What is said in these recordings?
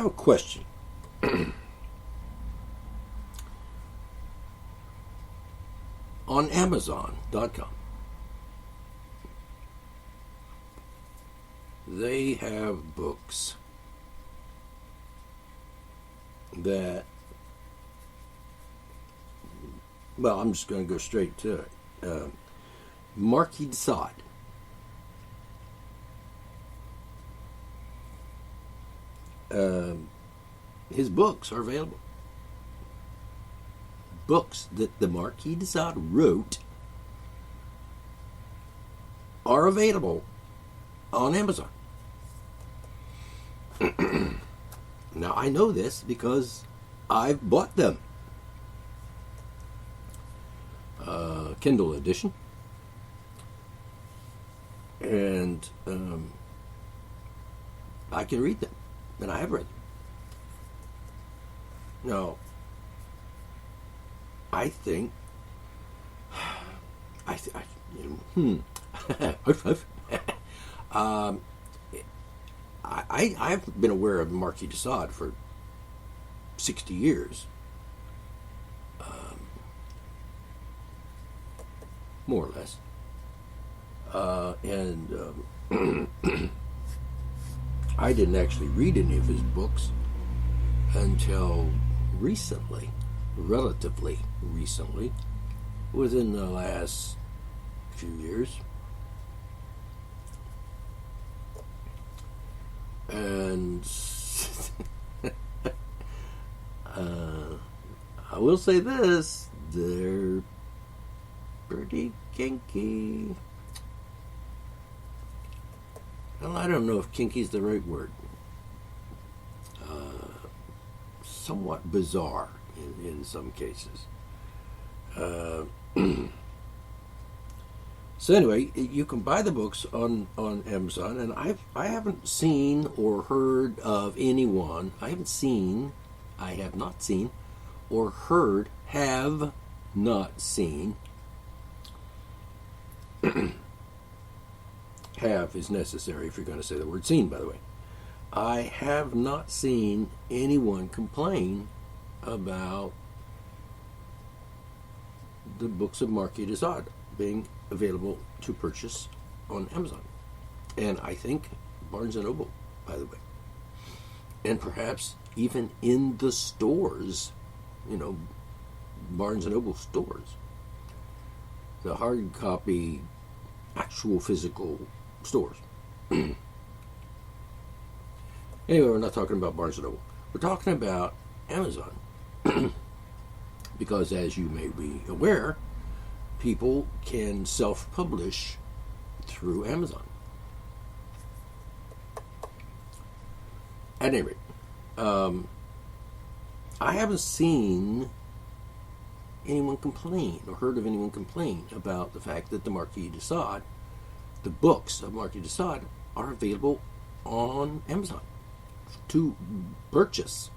have a question. On Amazon.com, they have books that, well, I'm just going to go straight to it. Marquis de Sade. His books are available. Books that the Marquis de Sade wrote are available on Amazon. Now, I know this because I've bought them. Kindle edition. And I can read them. And I have read them. Now, I think I've been aware of Marquis de Sade for 60 years, more or less, and I didn't actually read any of his books until recently, relatively recently, within the last few years. And I will say this, they're pretty kinky. Well, I don't know if kinky is the right word. Somewhat bizarre in some cases. So anyway, you can buy the books on Amazon, and I haven't seen or heard of anyone. I have not seen, or heard, have not seen. Have is necessary if you're going to say the word seen, by the way. I have not seen anyone complain about the books of Marquis de Sade being available to purchase on Amazon. And I think Barnes & Noble, by the way. And perhaps even in the stores, Barnes & Noble stores. The hard copy, actual physical stores. Anyway, we're not talking about Barnes & Noble. We're talking about Amazon. Because as you may be aware, people can self-publish through Amazon. At any rate, I haven't seen anyone complain or heard of anyone complain about the fact that the Marquis de Sade, the books of Marquis de Sade, are available on Amazon to purchase,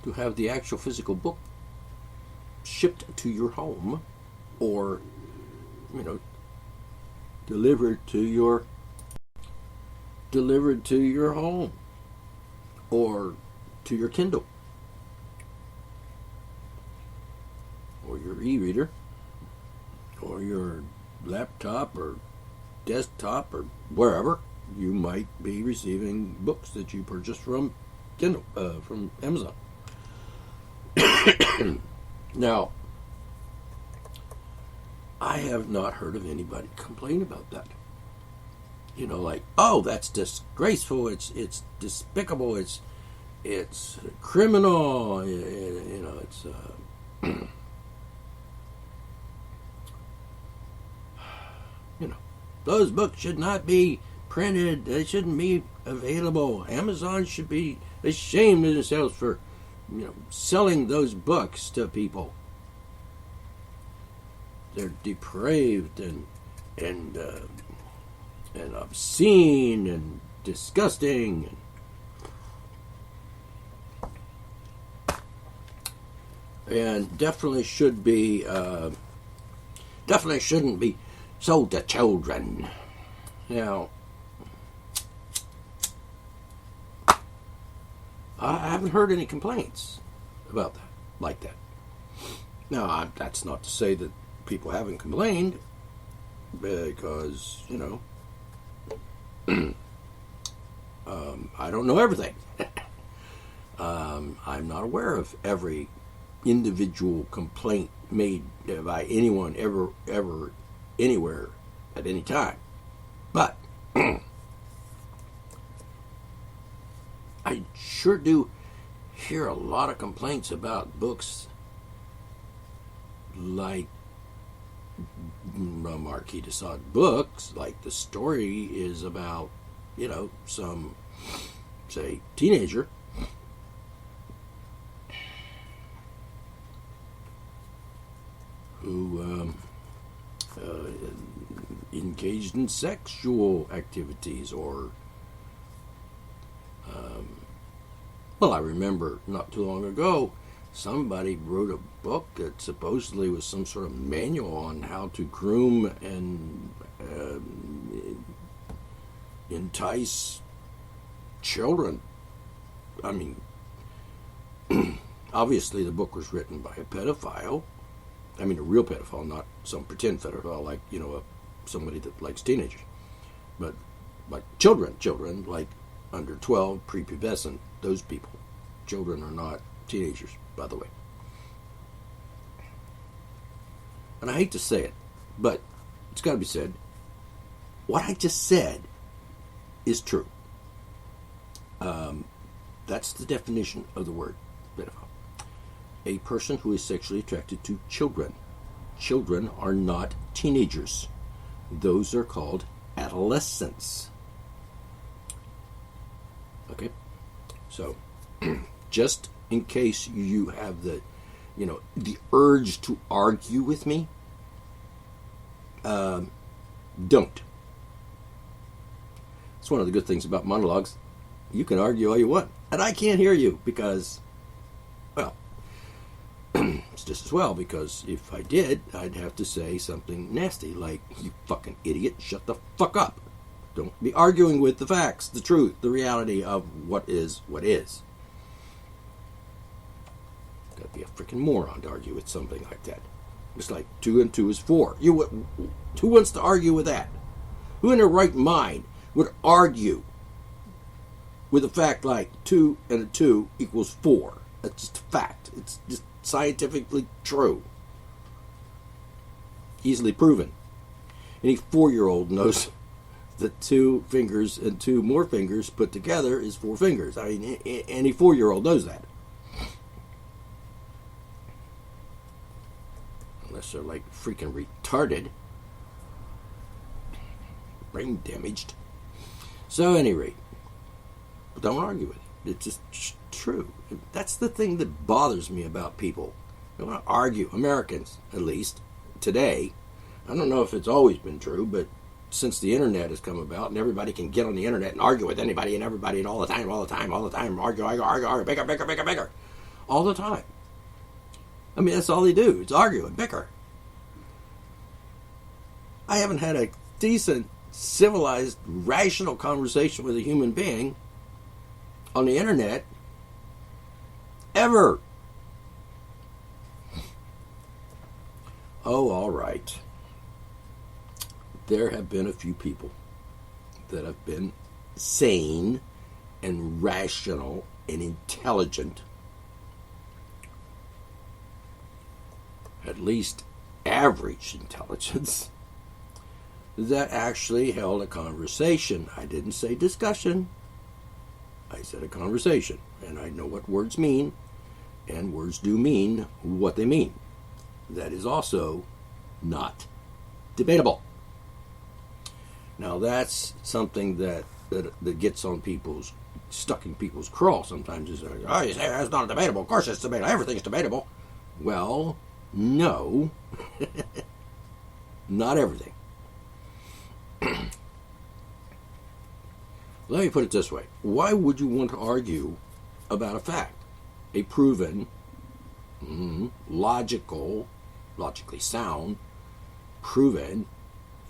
to have the actual physical book shipped to your home, or delivered to your home, or to your Kindle, or your e-reader, or your laptop or desktop, or wherever you might be receiving books that you purchased from Kindle, from Amazon. Now, I have not heard of anybody complain about that. Like, oh, that's disgraceful. It's despicable. It's criminal. It's those books should not be printed. They shouldn't be available. Amazon should be ashamed of themselves for selling those books to people. They're depraved and obscene and disgusting. And definitely shouldn't be sold to children. Now, I haven't heard any complaints about that, like that. Now, that's not to say that people haven't complained, because, I don't know everything. I'm not aware of every individual complaint made by anyone ever, anywhere, at any time. But I sure do hear a lot of complaints about books like Marquis de Sade books, like the story is about, some, say, teenager who engaged in sexual activities, or well, I remember not too long ago somebody wrote a book that supposedly was some sort of manual on how to groom and entice children. I mean, obviously the book was written by a pedophile. I mean, a real pedophile, not some pretend pedophile like, somebody that likes teenagers. But like children, like under 12, prepubescent, those people. Children are not teenagers, by the way. And I hate to say it, but it's got to be said. What I just said is true. That's the definition of the word pedophile. A person who is sexually attracted to children. Children are not teenagers. Those are called adolescents. Okay? So, just in case you have the urge to argue with me, don't. It's one of the good things about monologues. You can argue all you want, and I can't hear you because, well, it's just as well, because if I did, I'd have to say something nasty like, "You fucking idiot, shut the fuck up. Don't be arguing with the facts, the truth, the reality of what is what is." Gotta be a freaking moron to argue with something like that. It's like 2 and 2 is 4. Who wants to argue with that? Who in their right mind would argue with a fact like 2 and 2 equals 4? That's just a fact. It's just scientifically true. Easily proven. Any 4-year-old knows that 2 fingers and 2 more fingers put together is 4 fingers. I mean, any 4-year-old knows that. Unless they're like freaking retarded. Brain damaged. So at any rate, don't argue with it. It's just true. That's the thing that bothers me about people. They want to argue. Americans, at least, today. I don't know if it's always been true, but since the internet has come about and everybody can get on the internet and argue with anybody and everybody and all the time, argue, bigger, all the time. I mean, that's all they do. It's argue and bicker. I haven't had a decent, civilized, rational conversation with a human being on the internet ever. Oh, all right. There have been a few people that have been sane and rational and intelligent, at least average intelligence, that actually held a conversation. I didn't say discussion. I said a conversation. And I know what words mean, and words do mean what they mean. That is also not debatable. Now that's something that gets on stuck in people's craw sometimes. Is oh, you say that's not debatable. Of course it's debatable. Everything's debatable. Well, no. Not everything. Let me put it this way. Why would you want to argue about a fact? A proven, logically sound, proven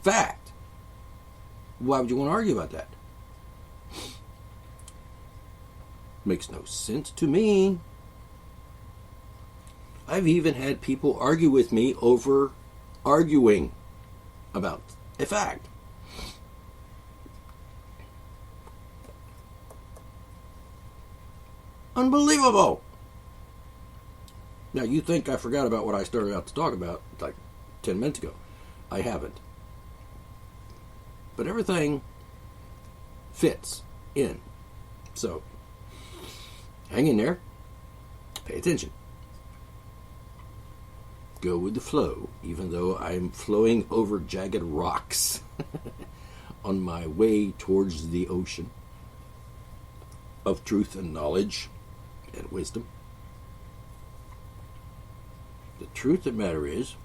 fact. Why would you want to argue about that? Makes no sense to me. I've even had people argue with me over arguing about a fact. Unbelievable. Now, you think I forgot about what I started out to talk about like 10 minutes ago. I haven't. But everything fits in. So, hang in there. Pay attention. Go with the flow, even though I'm flowing over jagged rocks on my way towards the ocean of truth and knowledge and wisdom. The truth of the matter is,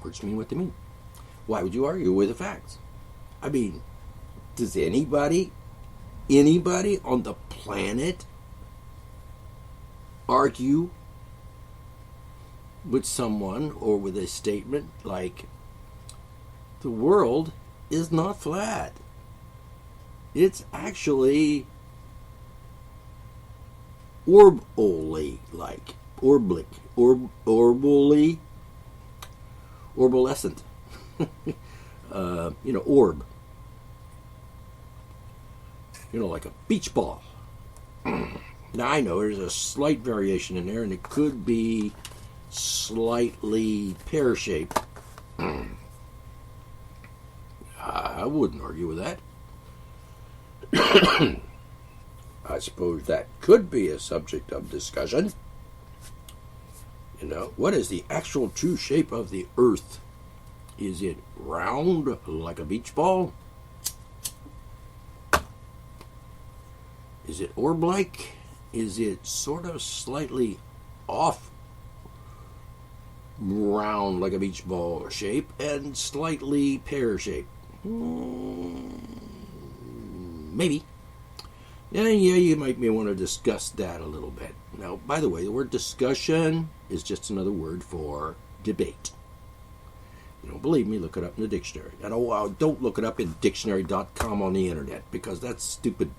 words mean what they mean. Why would you argue with the facts? I mean, does anybody on the planet argue with someone or with a statement like, the world is not flat? It's actually orbally like, orbalescent. Orb. Like a beach ball. Now, I know there's a slight variation in there, and it could be slightly pear-shaped. I wouldn't argue with that. I suppose that could be a subject of discussion. What is the actual true shape of the Earth? Is it round like a beach ball? Is it orb-like? Is it sort of slightly off round like a beach ball shape and slightly pear-shaped? Maybe. Yeah, you might want to discuss that a little bit. Now, by the way, the word discussion is just another word for debate. You don't believe me? Look it up in the dictionary. And don't look it up in dictionary.com on the internet, because that's stupid.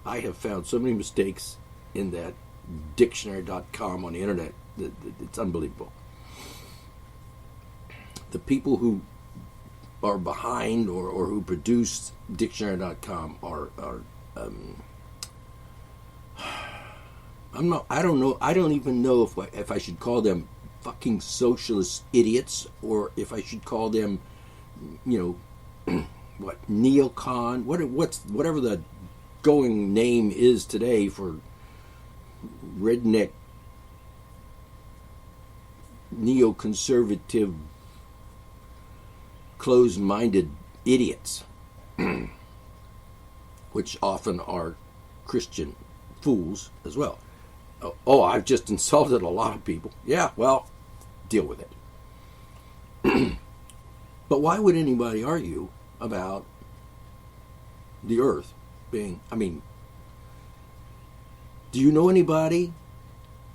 I have found so many mistakes in that dictionary.com on the internet that it's unbelievable. The people who are behind or who produce dictionary.com are I don't even know if I should call them fucking socialist idiots, or if I should call them neocon, whatever the going name is today for redneck neoconservative closed-minded idiots, which often are Christian fools as well. Oh, I've just insulted a lot of people. Yeah, well, deal with it. But why would anybody argue about the Earth being, do you know anybody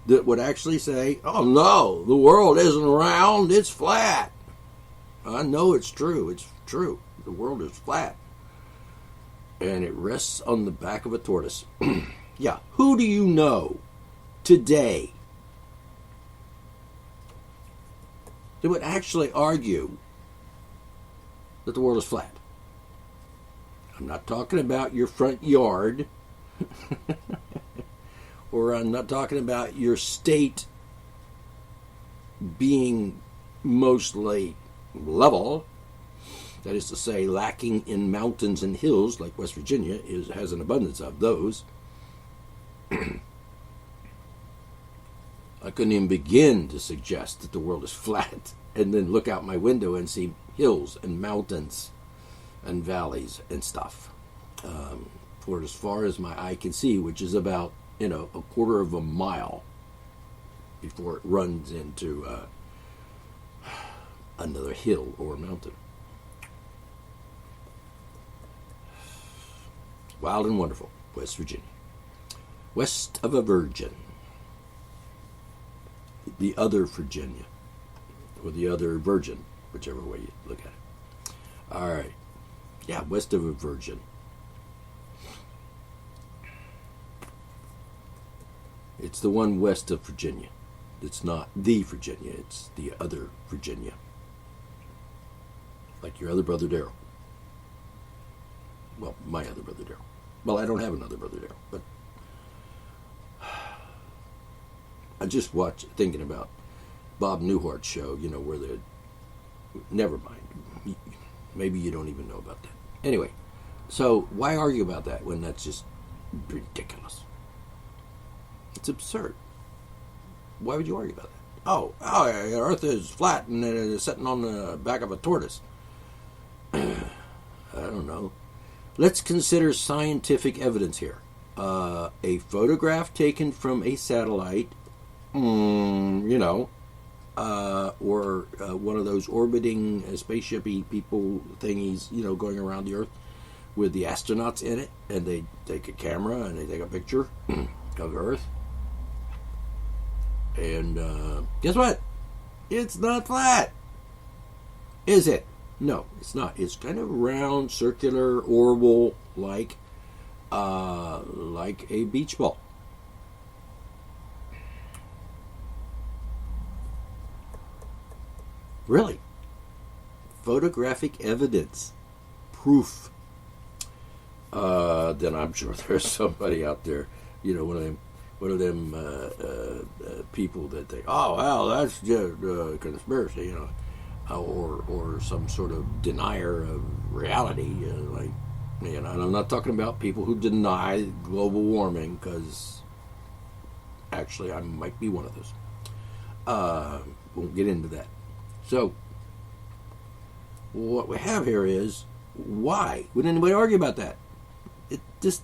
that would actually say, oh no, the world isn't round, it's flat? I know it's true. It's true. The world is flat. And it rests on the back of a tortoise. Yeah. Who do you know today that would actually argue that the world is flat? I'm not talking about your front yard. Or I'm not talking about your state being mostly level, that is to say, lacking in mountains and hills, like West Virginia has an abundance of those. I couldn't even begin to suggest that the world is flat and then look out my window and see hills and mountains and valleys and stuff. For as far as my eye can see, which is about a quarter of a mile before it runs into another hill or mountain. Wild and wonderful, West Virginia. West of a virgin. The other Virginia. Or the other virgin, whichever way you look at it. All right. Yeah, west of a virgin. It's the one west of Virginia. It's not the Virginia, it's the other Virginia. Like your other brother Daryl. Well, my other brother Daryl. Well, I don't have another brother Daryl, but I just watched, thinking about Bob Newhart's show, where the. Never mind. Maybe you don't even know about that. Anyway, so why argue about that when that's just ridiculous? It's absurd. Why would you argue about that? Oh, the Earth is flat and it is sitting on the back of a tortoise. I don't know. Let's consider scientific evidence here. A photograph taken from a satellite, or one of those orbiting spaceshipy people thingies, going around the Earth with the astronauts in it, and they take a camera and they take a picture of Earth. And guess what? It's not flat. Is it? No, it's not. It's kind of round, circular, oval, like a beach ball. Really? Photographic evidence. Proof. Then I'm sure there's somebody out there, one of them people that think, oh, well, that's just a conspiracy, or some sort of denier of reality. And I'm not talking about people who deny global warming, because actually I might be one of those. Won't get into that. So, what we have here is, why would anybody argue about that? It just,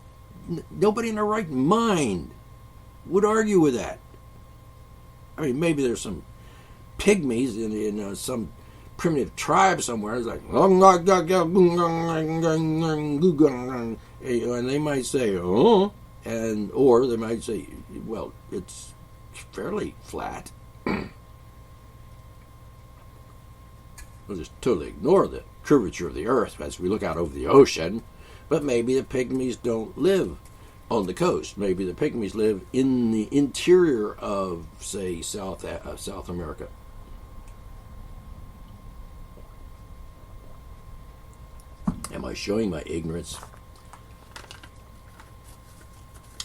nobody in their right mind would argue with that. I mean, maybe there's some pygmies in some primitive tribe somewhere. It's like, and they might say, oh, or they might say, well, it's fairly flat. We'll just totally ignore the curvature of the Earth as we look out over the ocean. But maybe the pygmies don't live on the coast. Maybe the pygmies live in the interior of, say, South America. Am I showing my ignorance?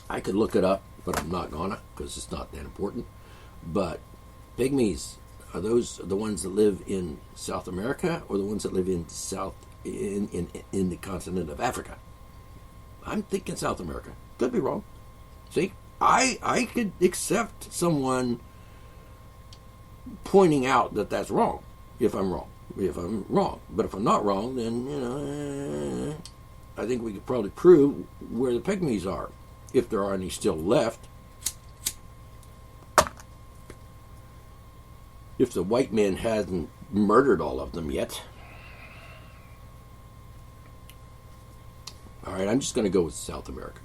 I could look it up, but I'm not gonna, because it's not that important. But pygmies, are those the ones that live in South America, or the ones that live in in the continent of Africa? I'm thinking South America. Could be wrong. See, I could accept someone pointing out that that's wrong if I'm wrong. But if I'm not wrong, then I think we could probably prove where the pygmies are, if there are any still left. If the white man hasn't murdered all of them yet. All right, I'm just going to go with South America.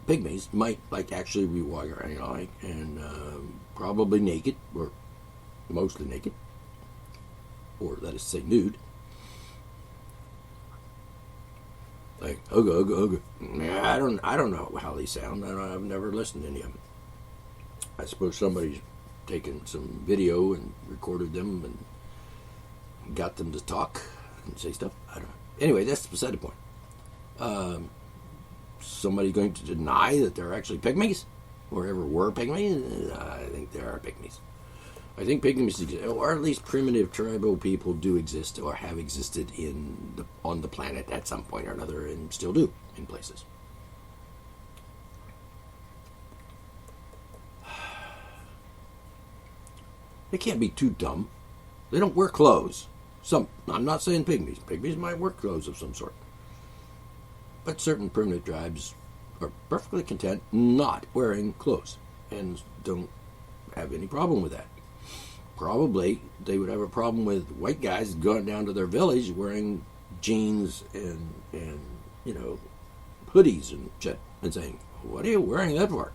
Pygmies might actually be white, and probably naked, or mostly naked, or that is to say nude. Like ooga ooga ooga. I don't know how they sound. I've never listened to any of them. I suppose somebody's taken some video and recorded them and got them to talk and say stuff. I don't know. Anyway, that's beside the point. Somebody going to deny that they're actually pygmies, or ever were pygmies? I think there are pygmies. I think pygmies exist, or at least primitive tribal people do exist, or have existed on the planet at some point or another, and still do in places. They can't be too dumb. They don't wear clothes. I'm not saying pygmies. Pygmies might wear clothes of some sort. But certain primitive tribes are perfectly content not wearing clothes, and don't have any problem with that. Probably they would have a problem with white guys going down to their village wearing jeans and hoodies and shit, and saying, "What are you wearing that for?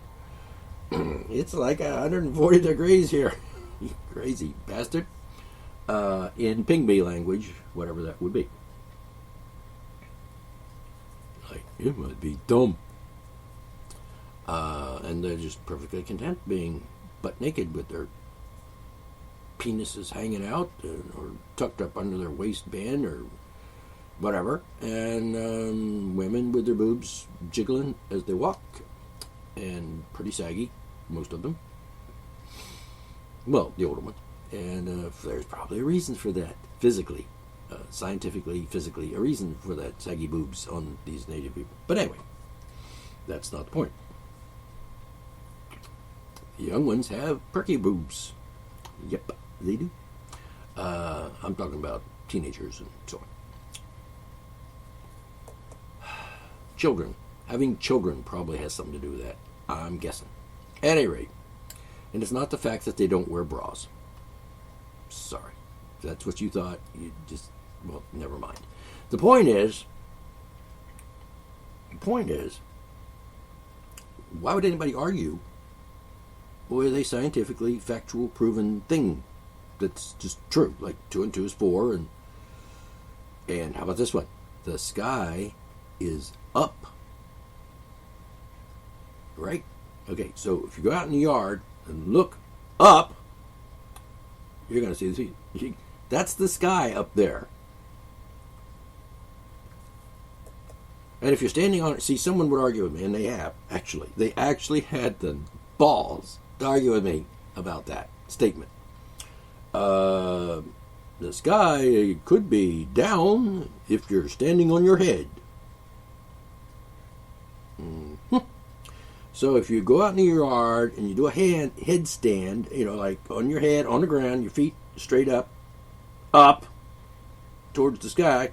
It's like 140 degrees here." You crazy bastard. In pygmy language, whatever that would be. Like, it must be dumb. And they're just perfectly content being butt naked with their penises hanging out or tucked up under their waistband or whatever. And women with their boobs jiggling as they walk. And pretty saggy, most of them. Well, the older ones. And there's probably a reason for that, physically, scientifically, physically, a reason for that saggy boobs on these native people. But anyway, that's not the point. The young ones have perky boobs. Yep, they do. I'm talking about teenagers and so on. Children. Having children probably has something to do with that, I'm guessing. At any rate, and it's not the fact that they don't wear bras. Sorry. If that's what you thought, you just, well, never mind. The point is, why would anybody argue with a scientifically factual proven thing that's just true? Like 2 and 2 is 4, and how about this one? The sky is up. Right? Okay, so if you go out in the yard and look up, you're going to see the sea. That's the sky up there. And if you're standing on it, see, someone would argue with me, and they have, actually. They actually had the balls to argue with me about that statement. The sky could be down if you're standing on your head. Mm-hmm. So if you go out in your yard and you do a headstand, like on your head, on the ground, your feet straight up towards the sky,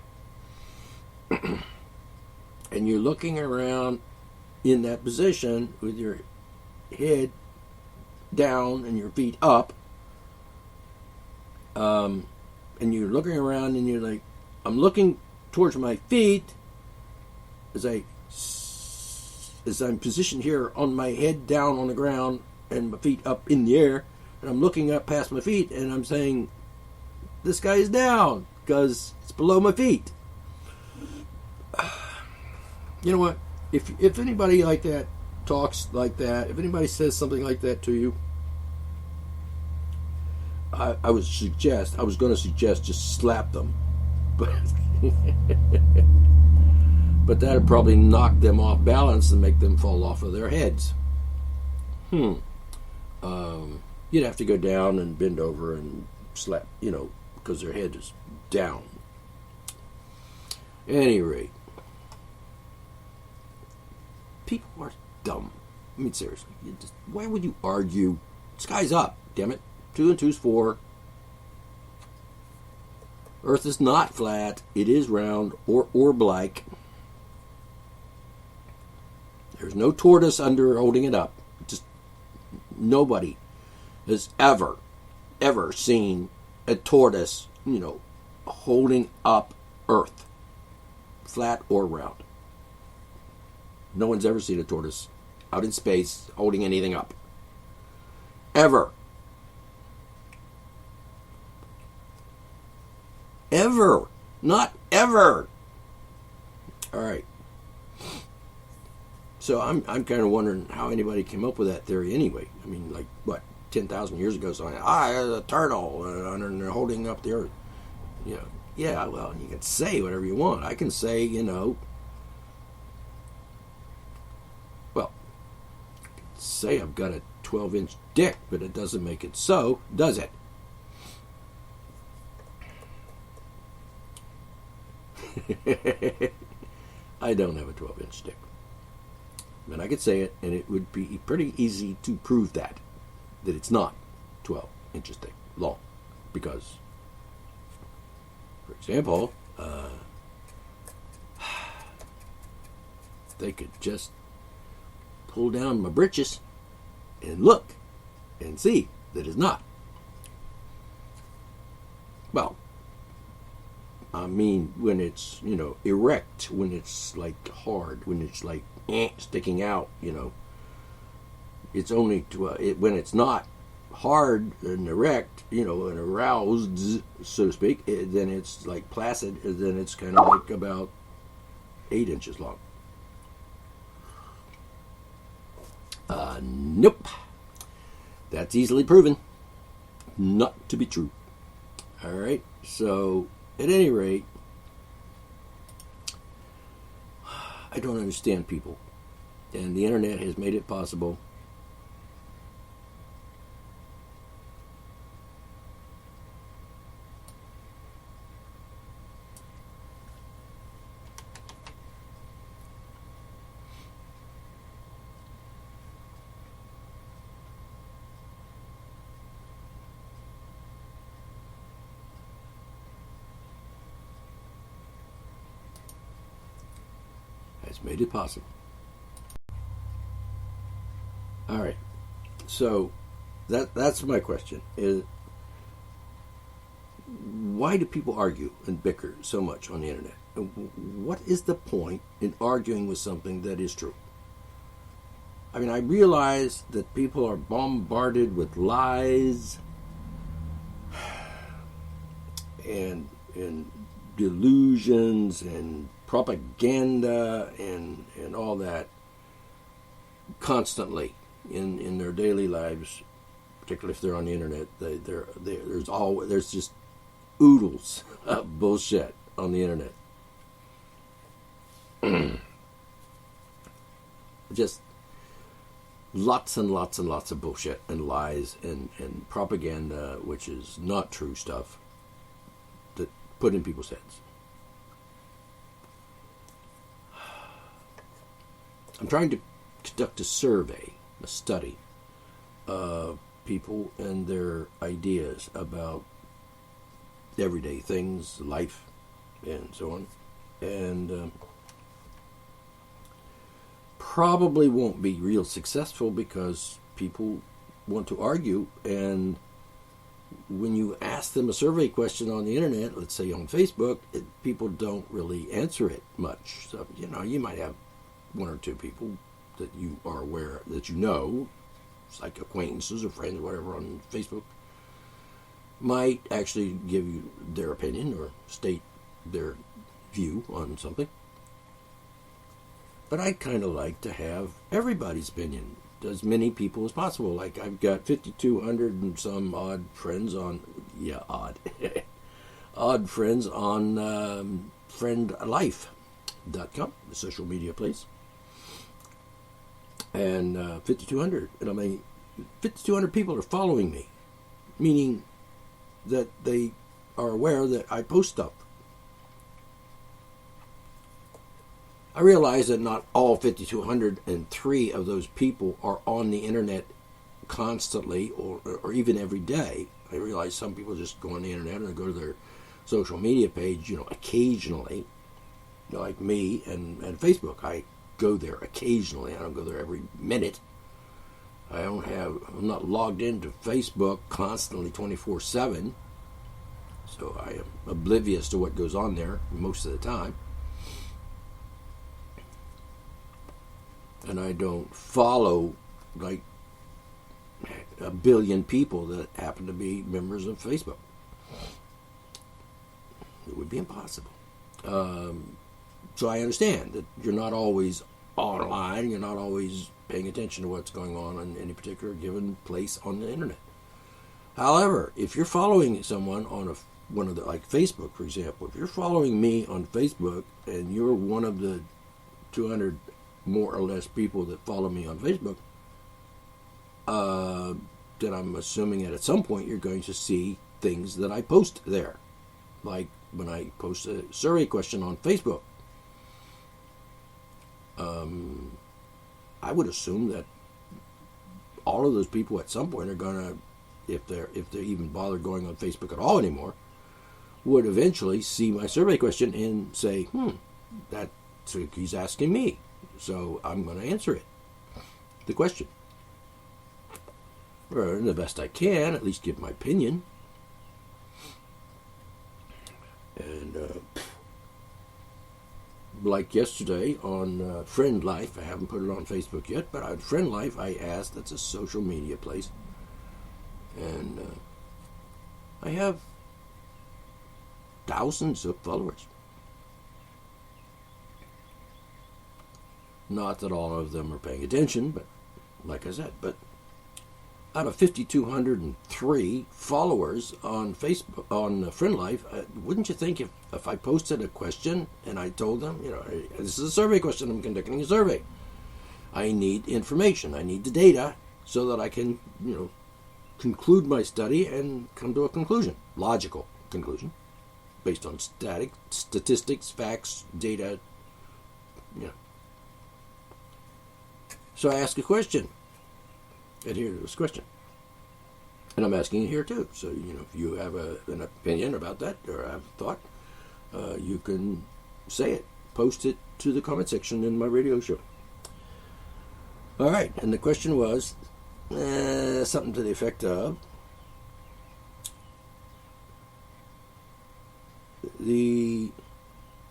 and you're looking around in that position with your head down and your feet up, and you're looking around and you're like, I'm looking towards my feet as I'm positioned here on my head down on the ground and my feet up in the air, and I'm looking up past my feet and I'm saying, the sky is down because it's below my feet. You know what? If anybody like that talks like that, if anybody says something like that to you, I was going to suggest just slap them, but but that would probably knock them off balance and make them fall off of their heads. You'd have to go down and bend over and slap, because their head is down. At any rate, people are dumb. I mean, seriously, why would you argue? Sky's up, damn it. 2 and 2 is 4. Earth is not flat. It is round or orb-like. There's no tortoise under holding it up. Just nobody has ever seen a tortoise, holding up Earth, flat or round. No one's ever seen a tortoise out in space holding anything up. Ever. Ever. Not ever. All right. So I'm kind of wondering how anybody came up with that theory anyway. I mean, 10,000 years ago, so there's a turtle and they're holding up the Earth. Yeah, well, you can say whatever you want. I can say, say I've got a 12-inch dick, but it doesn't make it so, does it? I don't have a 12-inch dick. But I could say it, and it would be pretty easy to prove that it's not 12 inches thick, long. Because, for example, they could just pull down my britches and look and see that it's not. Well, I mean, when it's, erect, when it's hard, when it's sticking out, it's only when it's not hard and erect, and aroused, so to speak, then it's like placid, then it's kind of like about 8 inches long. Nope. That's easily proven not to be true. All right. So, at any rate, I don't understand people. And the internet has made it possible. Has made it possible. All right. So that's my question is, why do people argue and bicker so much on the internet? What is the point in arguing with something that is true? I mean, I realize that people are bombarded with lies and delusions and propaganda and all that constantly in their daily lives, particularly if they're on the internet. There's just oodles of bullshit on the internet. Just lots and lots and lots of bullshit and lies and propaganda, which is not true stuff, that put in people's heads. I'm trying to conduct a survey, a study of people and their ideas about everyday things, life, and so on. And probably won't be real successful because people want to argue, and when you ask them a survey question on the internet, let's say on Facebook, people don't really answer it much. So, you might have one or two people that you are aware, that it's like acquaintances or friends or whatever on Facebook, might actually give you their opinion or state their view on something. But I kind of like to have everybody's opinion, as many people as possible. Like, I've got 5,200 and some odd friends on, odd friends on friendlife.com, the social media place. And 5,200, and I mean, 5,200 people are following me, meaning that they are aware that I post stuff. I realize that not all 5,203 of those people are on the internet constantly or even every day. I realize some people just go on the internet and go to their social media page, occasionally, like me and Facebook. I go there occasionally. I don't go there every minute. I'm not logged into Facebook constantly 24/7, so I am oblivious to what goes on there most of the time. And I don't follow like a billion people that happen to be members of Facebook. It would be impossible. So I understand that you're not always online, you're not always paying attention to what's going on in any particular given place on the internet. However, if you're following someone on one of the, like Facebook, for example, if you're following me on Facebook and you're one of the 200 more or less people that follow me on Facebook, then I'm assuming that at some point you're going to see things that I post there. Like when I post a survey question on Facebook, I would assume that all of those people at some point are going to, if they even bother going on Facebook at all anymore, would eventually see my survey question and say, so he's asking me, so I'm going to answer it, the question. Or the best I can, at least give my opinion. And like yesterday on Friend Life, I haven't put it on Facebook yet, but on Friend Life I asked, that's a social media place, And I have thousands of followers. Not that all of them are paying attention, but like I said, but out of 5,203 followers on Facebook, on Friend Life, wouldn't you think if I posted a question and I told them, hey, this is a survey question, I'm conducting a survey. I need information. I need the data so that I can, conclude my study and come to a conclusion, logical conclusion, based on statistics, facts, data, So I ask a question. Adhere to this question. And I'm asking it here too. So, if you have an opinion about that or have a thought, you can say it. Post it to the comment section in my radio show. All right. And the question was something to the effect of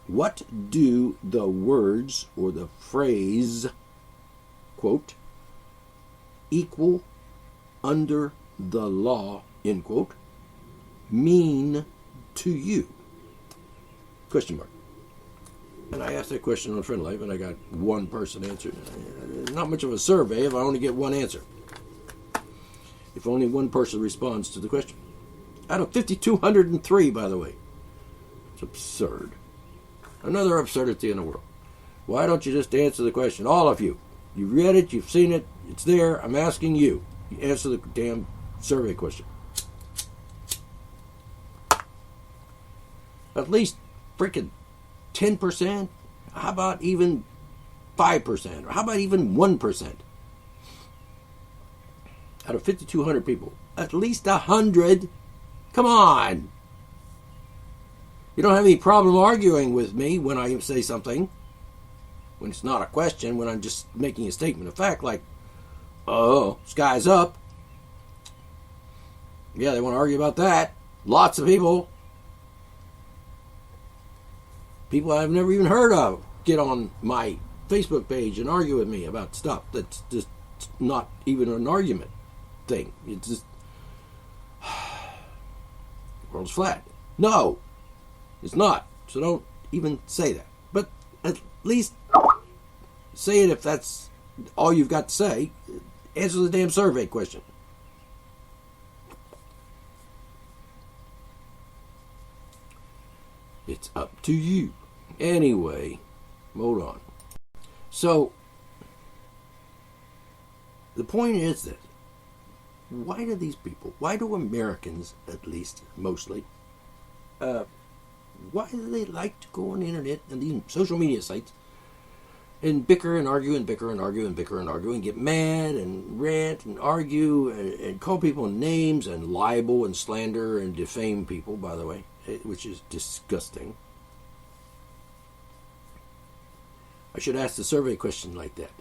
what do the words or the phrase, quote, equal under the law, end quote, mean to you? Question mark. And I asked that question on Friend Life, and I got one person answered. Not much of a survey if I only get one answer. If only one person responds to the question. Out of 5,203, by the way. It's absurd. Another absurdity in the world. Why don't you just answer the question? All of you. You've read it, you've seen it, it's there. I'm asking you. You answer the damn survey question. At least freaking 10%? How about even 5%? Or how about even 1%? Out of 5,200 people, at least 100. Come on. You don't have any problem arguing with me when I say something. When it's not a question, when I'm just making a statement of fact, like, oh, sky's up. Yeah, they want to argue about that. Lots of people. People I've never even heard of get on my Facebook page and argue with me about stuff that's just not even an argument thing. It's just, the world's flat. No, it's not. So don't even say that. But at least say it if that's all you've got to say. Answer the damn survey question. It's up to you. Anyway, hold on. So, the point is this. Why do these people, why do Americans, at least, mostly, why do they like to go on the internet and these social media sites and bicker and argue and bicker and argue and bicker and argue and get mad and rant and argue and call people names and libel and slander and defame people, by the way, which is disgusting. I should ask the survey question like that.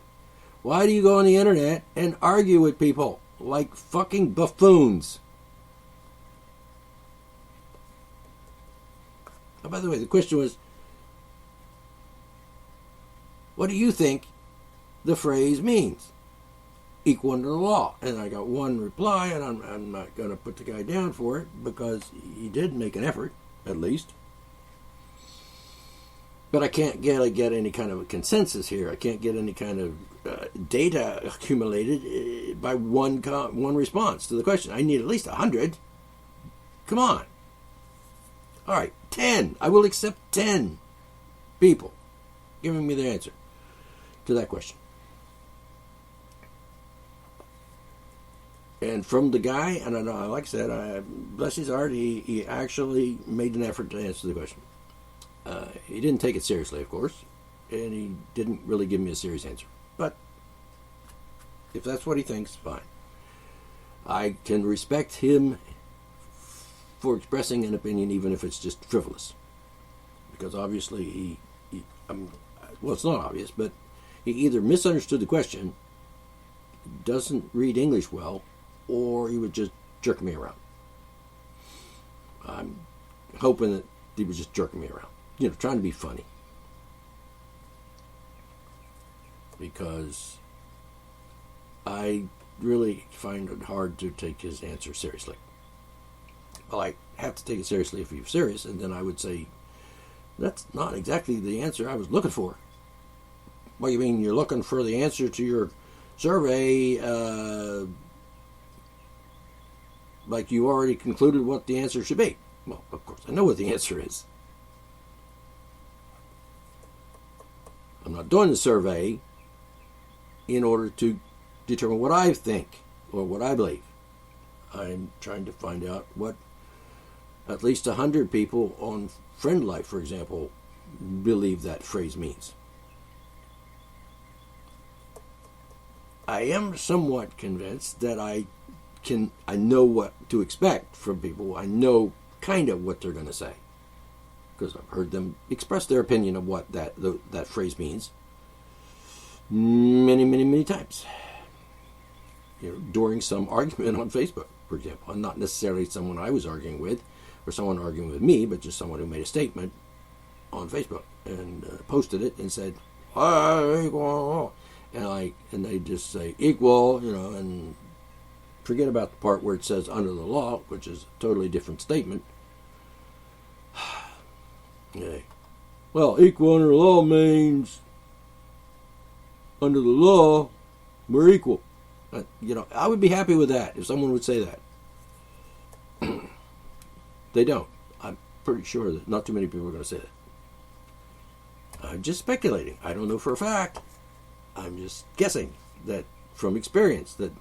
Why do you go on the internet and argue with people like fucking buffoons? Oh, by the way, the question was, what do you think the phrase means? Equal under the law. And I got one reply, and I'm not going to put the guy down for it because he did make an effort, at least. But I can't get any kind of a consensus here. I can't get any kind of data accumulated by one response to the question. I need at least 100. Come on. All right, 10. I will accept 10 people giving me the answer to that question. And from the guy, and I know, like I said, bless his heart, he actually made an effort to answer the question. He didn't take it seriously, of course, and he didn't really give me a serious answer. But if that's what he thinks, fine. I can respect him for expressing an opinion, even if it's just frivolous. Because obviously well, it's not obvious, but he either misunderstood the question, doesn't read English well, or he would just jerk me around. I'm hoping that he was just jerking me around. Trying to be funny. Because I really find it hard to take his answer seriously. Well, I have to take it seriously if you're serious, and then I would say, that's not exactly the answer I was looking for. What do you mean you're looking for the answer to your survey, like you already concluded what the answer should be? Well, of course, I know what the answer is. I'm not doing the survey in order to determine what I think or what I believe. I'm trying to find out what at least 100 people on Friend Life, for example, believe that phrase means. I am somewhat convinced that I know what to expect from people. I know kind of what they're going to say, because I've heard them express their opinion of what that phrase means many, many, many times. During some argument on Facebook, for example, and not necessarily someone I was arguing with or someone arguing with me, but just someone who made a statement on Facebook and posted it and said, equal, and they just say equal, and forget about the part where it says under the law, which is a totally different statement. Okay. Well, equal under the law means under the law we're equal. I would be happy with that if someone would say that. They don't. I'm pretty sure that not too many people are going to say that. I'm just speculating. I don't know for a fact. I'm just guessing that from experience that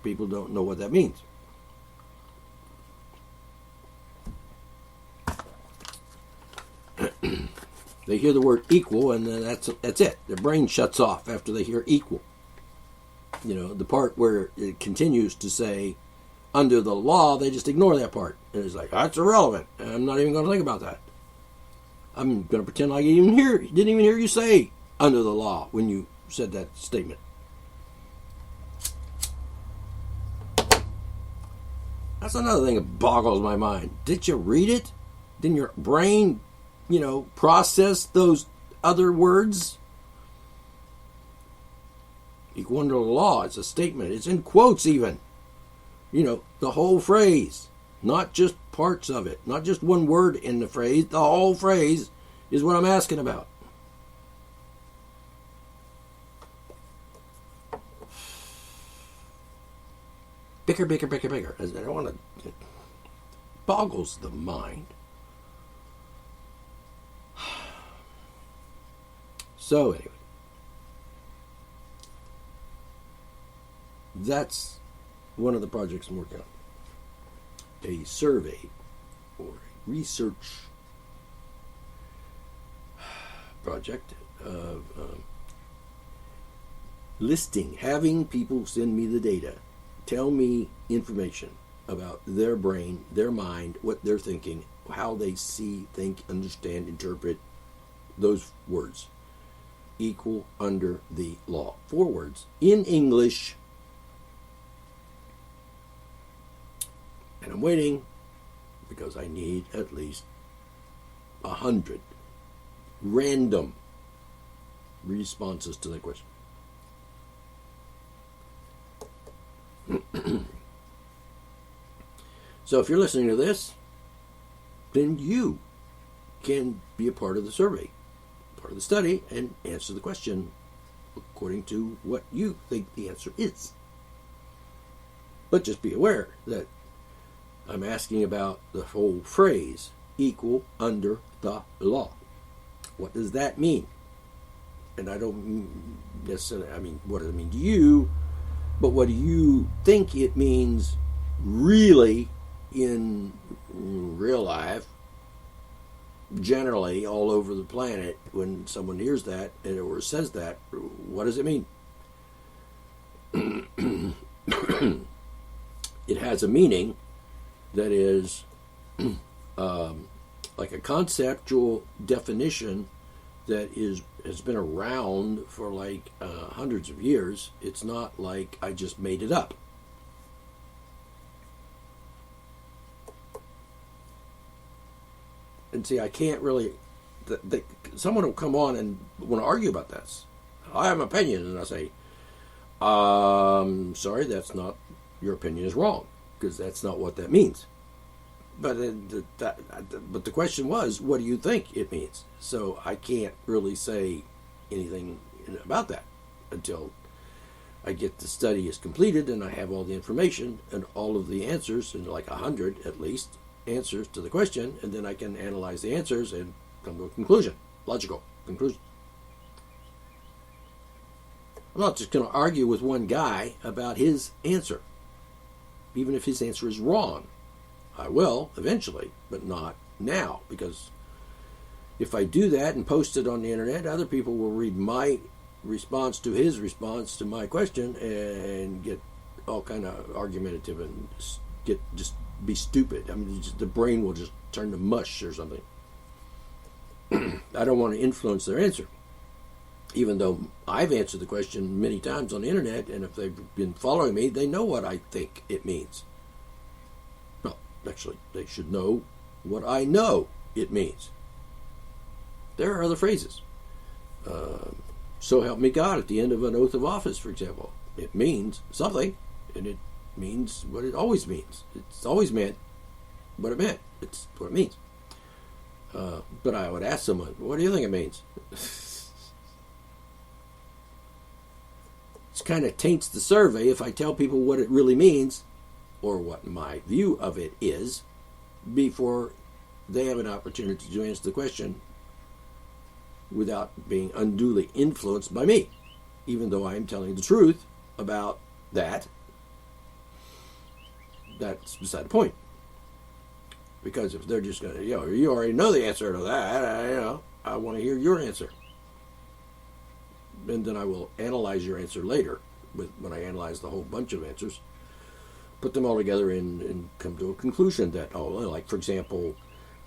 people don't know what that means. They hear the word equal, and then that's it. Their brain shuts off after they hear equal. The part where it continues to say under the law, they just ignore that part. And it's like, that's irrelevant. I'm not even going to think about that. I'm going to pretend like I didn't even hear you say under the law when you said that statement. That's another thing that boggles my mind. Did you read it? Didn't your brain, process those other words? Equal under the law. It's a statement. It's in quotes even. The whole phrase. Not just parts of it. Not just one word in the phrase. The whole phrase is what I'm asking about. Bigger. I don't want to... It boggles the mind. So anyway. That's one of the projects I'm working on. A survey or a research project of having people send me the data, tell me information about their brain, their mind, what they're thinking, how they see, think, understand, interpret those words. Equal under the law. 4 words in English. And I'm waiting because I need at least 100 random responses to that question. So if you're listening to this, then you can be a part of the survey, part of the study, and answer the question according to what you think the answer is. But just be aware that I'm asking about the whole phrase, equal under the law. What does that mean? And I don't necessarily, what does it mean to you? But what do you think it means really in real life, generally all over the planet, when someone hears that or says that? What does it mean? It has a meaning that is like a conceptual definition that has been around for hundreds of years. It's not like I just made it up. And see, I can't really... someone will come on and want to argue about this. I have an opinion, and I say, Sorry, that's not, your opinion is wrong, because that's not what that means. But but the question was, what do you think it means? So I can't really say anything about that until I get the study is completed and I have all the information and all of the answers, and like 100 at least answers to the question, and then I can analyze the answers and come to a conclusion, logical conclusion. I'm not just going to argue with one guy about his answer, even if his answer is wrong. I will eventually, but not now, because if I do that and post it on the internet, other people will read my response to his response to my question and get all kind of argumentative and just be stupid. I mean, the brain will just turn to mush or something. I don't want to influence their answer, even though I've answered the question many times on the internet, and if they've been following me, they know what I think it means. Well, actually, they should know what I know it means. There are other phrases. So help me God at the end of an oath of office, for example. It means something, and it means what it always means. It's always meant what it meant. It's what it means. But I would ask someone, what do you think it means? It kind of taints the survey if I tell people what it really means, or what my view of it is, before they have an opportunity to answer the question without being unduly influenced by me, even though I am telling the truth about that. That's beside the point. Because if they're just going to, you already know the answer to that, I want to hear your answer. And then I will analyze your answer later, when I analyze the whole bunch of answers, put them all together and come to a conclusion that, like, for example,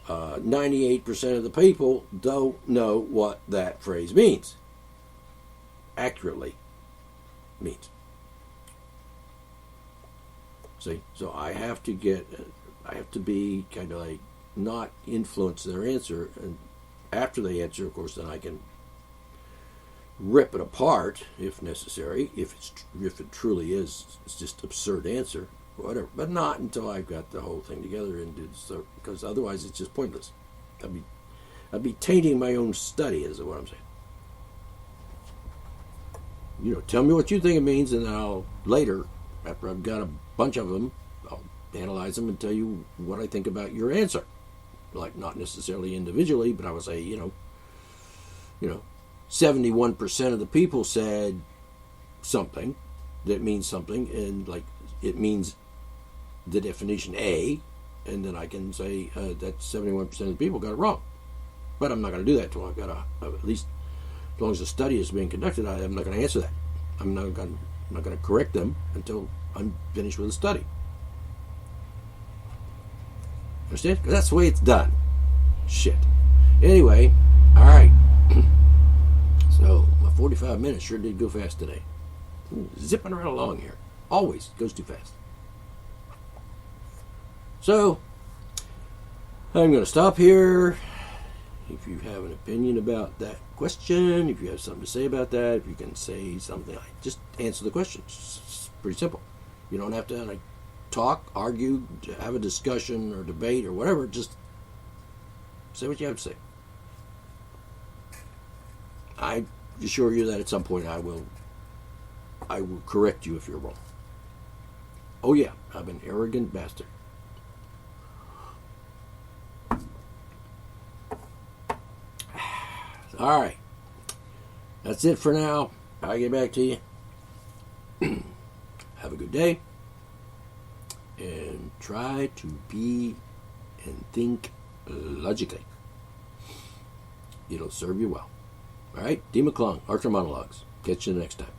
98% of the people don't know what that phrase means. Accurately means. See? So I have to be kind of like not influence their answer, and after they answer, of course, then I can rip it apart if necessary, if it truly is, it's just absurd answer, whatever. But not until I've got the whole thing together and do so, because otherwise it's just pointless. I'd be tainting my own study, is what I'm saying. Tell me what you think it means, and then I'll later, after I've got a bunch of them, I'll analyze them and tell you what I think about your answer. Like, not necessarily individually, but I would say, 71% of the people said something that means something, and like it means the definition A, and then I can say that 71% of the people got it wrong. But I'm not going to do that until I've got at least, as long as the study is being conducted, I'm not going to answer that. I'm not going to correct them until I'm finished with the study. Understand? Because that's the way it's done. Shit. Anyway, all right. So, my 45 minutes sure did go fast today. Zipping right along here. Always goes too fast. So, I'm going to stop here. If you have an opinion about that question, if you have something to say about that, if you can say something, just answer the question. It's pretty simple. You don't have to talk, argue, have a discussion or debate or whatever. Just say what you have to say. I assure you that at some point I will correct you if you're wrong. Oh yeah, I'm an arrogant bastard. All right, that's it for now. I'll get back to you. Have a good day, and try to be and think logically. It'll serve you well. All right, D. McClung, Archer Monologues. Catch you next time.